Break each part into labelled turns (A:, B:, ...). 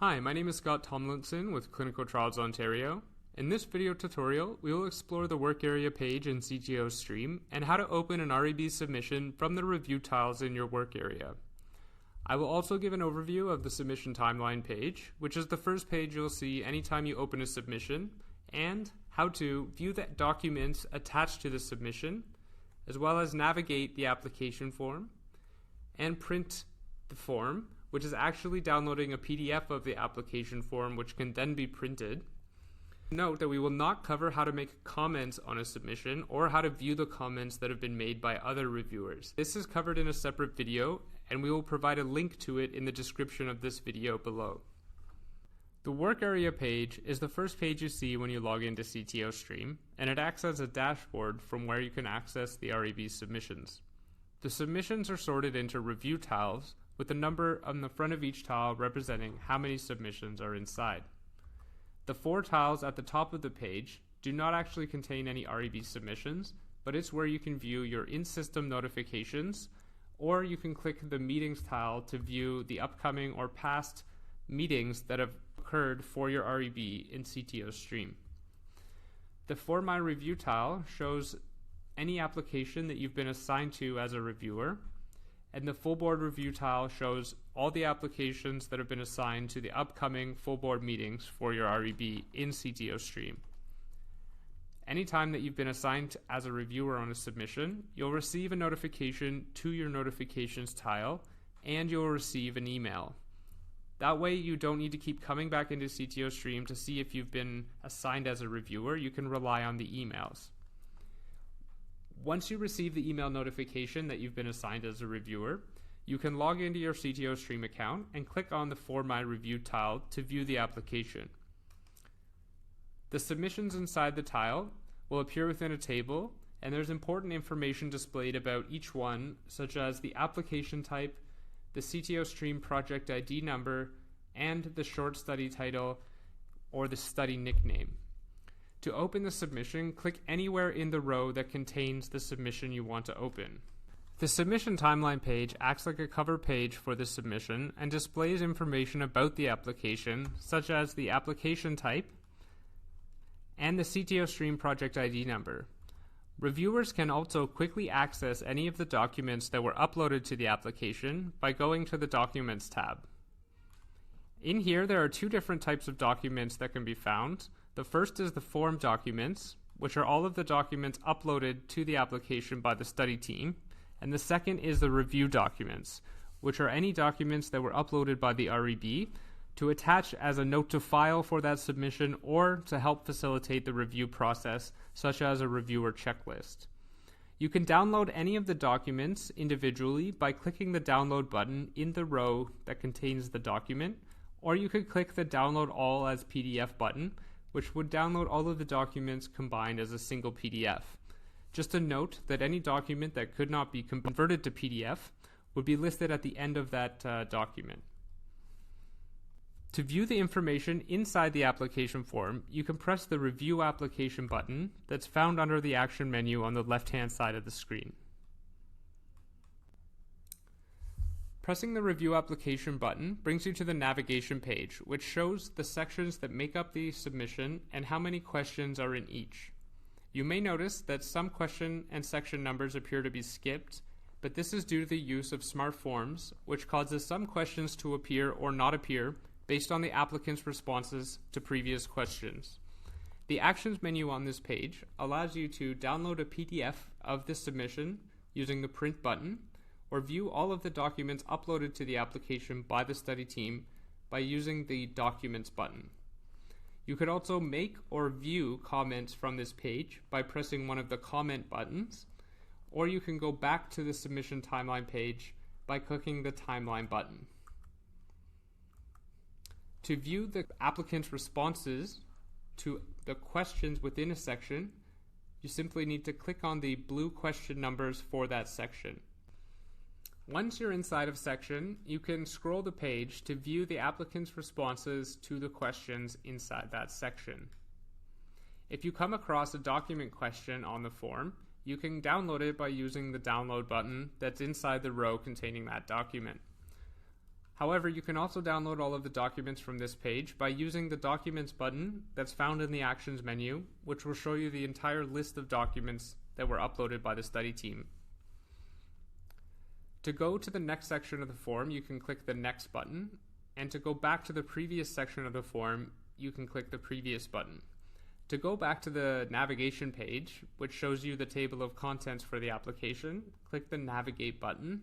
A: Hi, my name is Scott Tomlinson with Clinical Trials Ontario. In this video tutorial, we will explore the work area page in CTO Stream and how to open an REB submission from the review tiles in your work area. I will also give an overview of the submission timeline page, which is the first page you'll see anytime you open a submission, and how to view the documents attached to the submission, as well as navigate the application form and print the form, which is actually downloading a PDF of the application form, which can then be printed. Note that we will not cover how to make comments on a submission or how to view the comments that have been made by other reviewers. This is covered in a separate video, and we will provide a link to it in the description of this video below. The work area page is the first page you see when you log into CTO Stream, and it acts as a dashboard from where you can access the REB submissions. The submissions are sorted into review tiles, with a number on the front of each tile representing how many submissions are inside. The 4 tiles at the top of the page do not actually contain any REB submissions, but it's where you can view your in-system notifications, or you can click the meetings tile to view the upcoming or past meetings that have occurred for your REB in CTO Stream. The For My Review tile shows any application that you've been assigned to as a reviewer, and the full board review tile shows all the applications that have been assigned to the upcoming full board meetings for your REB in CTO Stream. Anytime that you've been assigned as a reviewer on a submission, you'll receive a notification to your notifications tile, and you'll receive an email. That way you don't need to keep coming back into CTO Stream to see if you've been assigned as a reviewer. You can rely on the emails. Once you receive the email notification that you've been assigned as a reviewer, you can log into your CTO Stream account and click on the For My Review tile to view the application. The submissions inside the tile will appear within a table, and there's important information displayed about each one, such as the application type, the CTO Stream project ID number, and the short study title or the study nickname. To open the submission, click anywhere in the row that contains the submission you want to open. The submission timeline page acts like a cover page for the submission and displays information about the application, such as the application type and the CTO Stream project ID number. Reviewers can also quickly access any of the documents that were uploaded to the application by going to the Documents tab. In here, there are 2 different types of documents that can be found. The first is the form documents, which are all of the documents uploaded to the application by the study team, and the second is the review documents, which are any documents that were uploaded by the REB to attach as a note to file for that submission or to help facilitate the review process, such as a reviewer checklist. You can download any of the documents individually by clicking the download button in the row that contains the document, or you could click the download all as PDF button, which would download all of the documents combined as a single PDF. Just a note that any document that could not be converted to PDF would be listed at the end of that document. To view the information inside the application form, you can press the Review Application button that's found under the action menu on the left-hand side of the screen. Pressing the Review Application button brings you to the navigation page, which shows the sections that make up the submission and how many questions are in each. You may notice that some question and section numbers appear to be skipped, but this is due to the use of smart forms, which causes some questions to appear or not appear based on the applicant's responses to previous questions. The Actions menu on this page allows you to download a PDF of the submission using the Print button, or view all of the documents uploaded to the application by the study team by using the Documents button. You could also make or view comments from this page by pressing one of the Comment buttons, or you can go back to the submission timeline page by clicking the Timeline button. To view the applicant's responses to the questions within a section, you simply need to click on the blue question numbers for that section. Once you're inside of section, you can scroll the page to view the applicant's responses to the questions inside that section. If you come across a document question on the form, you can download it by using the Download button that's inside the row containing that document. However, you can also download all of the documents from this page by using the Documents button that's found in the Actions menu, which will show you the entire list of documents that were uploaded by the study team. To go to the next section of the form, you can click the Next button, and to go back to the previous section of the form, you can click the Previous button. To go back to the navigation page, which shows you the table of contents for the application, click the Navigate button,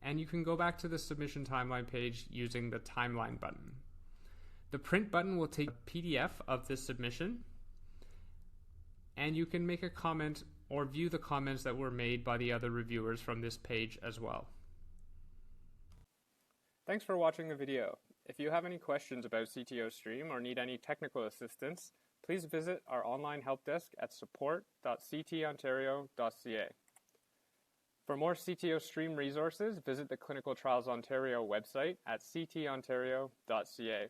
A: and you can go back to the submission timeline page using the Timeline button. The Print button will take a PDF of this submission, and you can make a comment or view the comments that were made by the other reviewers from this page as well. Thanks for watching the video. If you have any questions about CTO Stream or need any technical assistance, please visit our online help desk at support.ctontario.ca. For more CTO Stream resources, visit the Clinical Trials Ontario website at ctontario.ca.